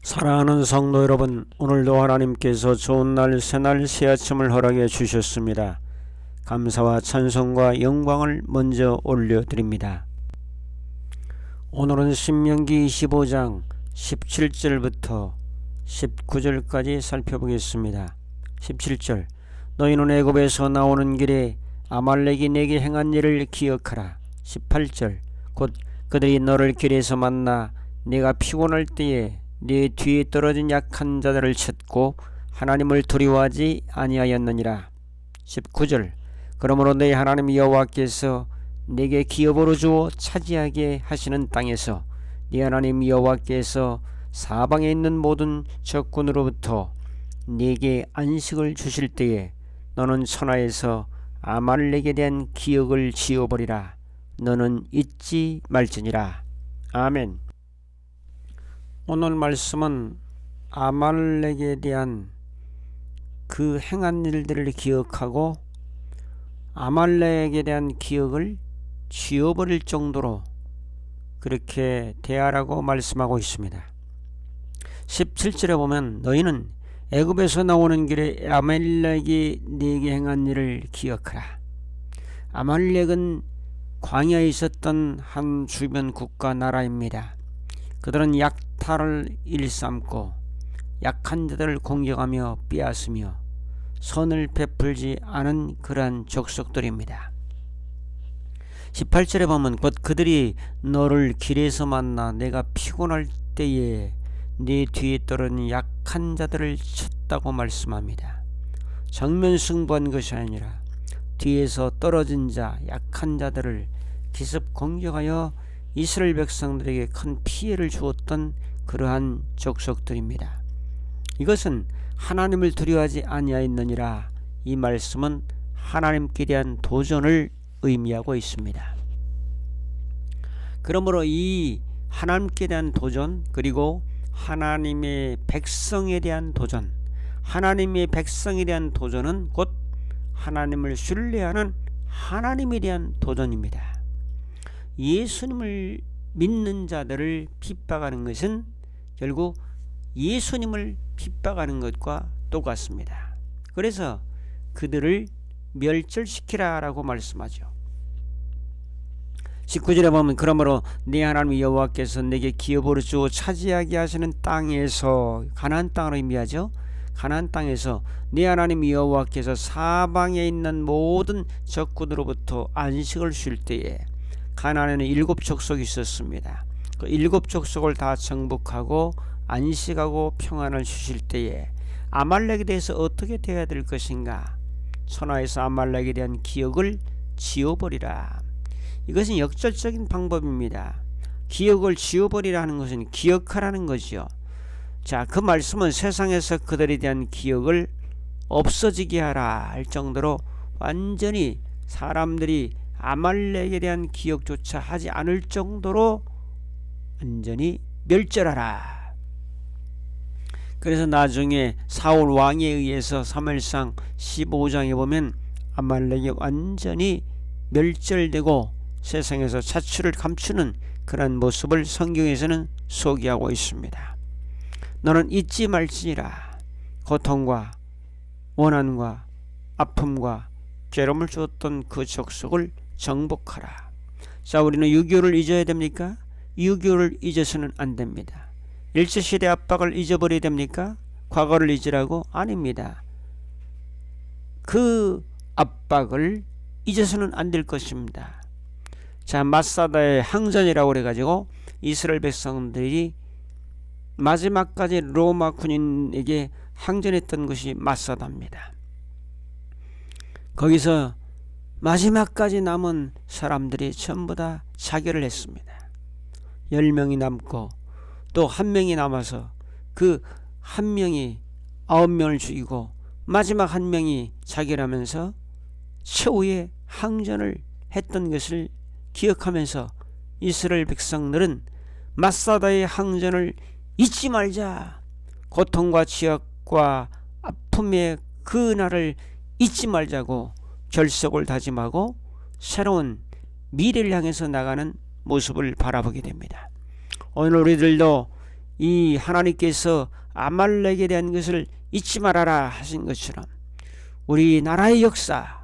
사랑하는 성도 여러분, 오늘도 하나님께서 좋은 날, 새날, 새아침을 허락해 주셨습니다. 감사와 찬송과 영광을 먼저 올려드립니다. 오늘은 신명기 25장 17절부터 19절까지 살펴보겠습니다. 17절, 너희는 애굽에서 나오는 길에 아말렉이 내게 행한 일을 기억하라. 18절, 곧 그들이 너를 길에서 만나 네가 피곤할 때에 네 뒤에 떨어진 약한 자들을 쳤고 하나님을 두려워하지 아니하였느니라. 19절, 그러므로 내 하나님 여호와께서 내게 기업으로 주어 차지하게 하시는 땅에서 네 하나님 여호와께서 사방에 있는 모든 적군으로부터 네게 안식을 주실 때에 너는 천하에서 아말렉에 대한 기억을 지워버리라. 너는 잊지 말지니라. 아멘. 오늘 말씀은 아말렉에 대한 그 행한 일들을 기억하고 아말렉에 대한 기억을 지워버릴 정도로 그렇게 대하라고 말씀하고 있습니다. 17절에 보면 너희는 애굽에서 나오는 길에 아말렉이 네게 행한 일을 기억하라. 아말렉은 광야에 있었던 한 주변 국가 나라입니다. 그들은 약탈을 일삼고 약한 자들을 공격하며 빼앗으며 선을 베풀지 않은 그러한 족속들입니다. 18절에 보면 곧 그들이 너를 길에서 만나 내가 피곤할 때에 네 뒤에 떨어진 약한 자들을 쳤다고 말씀합니다. 정면 승부한 것이 아니라 뒤에서 떨어진 자, 약한 자들을 기습 공격하여 이스라엘 백성들에게 큰 피해를 주었던 그러한 족속들입니다. 이것은 하나님을 두려워하지 아니하였느니라. 이 말씀은 하나님께 대한 도전을 의미하고 있습니다. 그러므로 이 하나님께 대한 도전, 그리고 하나님의 백성에 대한 도전, 하나님의 백성에 대한 도전은 곧 하나님을 신뢰하는 하나님에 대한 도전입니다. 예수님을 믿는 자들을 핍박하는 것은 결국 예수님을 핍박하는 것과 똑같습니다. 그래서 그들을 멸절시키라 라고 말씀하죠. 19절에 보면 그러므로 네 하나님 여호와께서 내게 기업으로 주어 차지하게 하시는 땅에서, 가나안 땅으로 의미하죠. 가나안 땅에서 네 하나님 여호와께서 사방에 있는 모든 적군으로부터 안식을 쉴 때에, 가나안에는 7 족속이 있었습니다. 그 7 족속을 다 정복하고 안식하고 평안을 주실 때에 아말렉에 대해서 어떻게 대해야 될 것인가? 천하에서 아말렉에 대한 기억을 지워버리라. 이것은 역설적인 방법입니다. 기억을 지워버리라는 것은 기억하라는 거죠. 자, 그 말씀은 세상에서 그들에 대한 기억을 없어지게 하라 할 정도로 완전히 사람들이 아말렉에 대한 기억조차 하지 않을 정도로 완전히 멸절하라. 그래서 나중에 사울 왕에 의해서 사무엘상 15장에 보면 아말렉이 완전히 멸절되고 세상에서 자취를 감추는 그런 모습을 성경에서는 소개하고 있습니다. 너는 잊지 말지니라. 고통과 원한과 아픔과 괴로움을 주었던 그 족속을 정복하라. 자, 우리는 유교를 잊어야 됩니까? 유교를 잊어서는 안 됩니다. 일제시대 압박을 잊어버려야 됩니까? 과거를 잊으라고? 아닙니다. 그 압박을 잊어서는 안 될 것입니다. 자, 마사다의 항전이라고 그래가지고 이스라엘 백성들이 마지막까지 로마 군인에게 항전했던 것이 마사다입니다. 거기서 마지막까지 남은 사람들이 전부 다 자결을 했습니다. 10명이 남고 또 1명이 남아서 그 1명이 9명을 죽이고 마지막 1명이 자결하면서 최후의 항전을 했던 것을 기억하면서 이스라엘 백성들은 마사다의 항전을 잊지 말자. 고통과 지역과 아픔의 그 날을 잊지 말자고 결석을 다짐하고 새로운 미래를 향해서 나가는 모습을 바라보게 됩니다. 오늘 우리들도 이 하나님께서 아말렉에 대한 것을 잊지 말아라 하신 것처럼 우리 나라의 역사,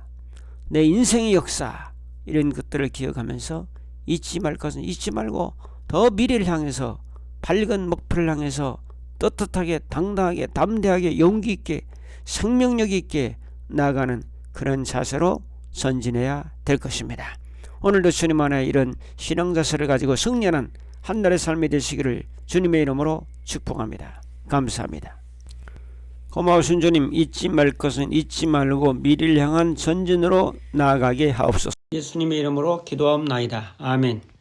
내 인생의 역사, 이런 것들을 기억하면서 잊지 말 것은 잊지 말고 더 미래를 향해서, 밝은 목표를 향해서 떳떳하게, 당당하게, 담대하게, 용기 있게, 생명력 있게 나아가는 그런 자세로 전진해야 될 것입니다. 오늘도 주님 안에 이런 신앙 자세를 가지고 승리하는 한 달의 삶이 되시기를 주님의 이름으로 축복합니다. 감사합니다. 고마우신 주님, 잊지 말 것은 잊지 말고 미래를 향한 전진으로 나아가게 하옵소서. 예수님의 이름으로 기도하옵나이다. 아멘.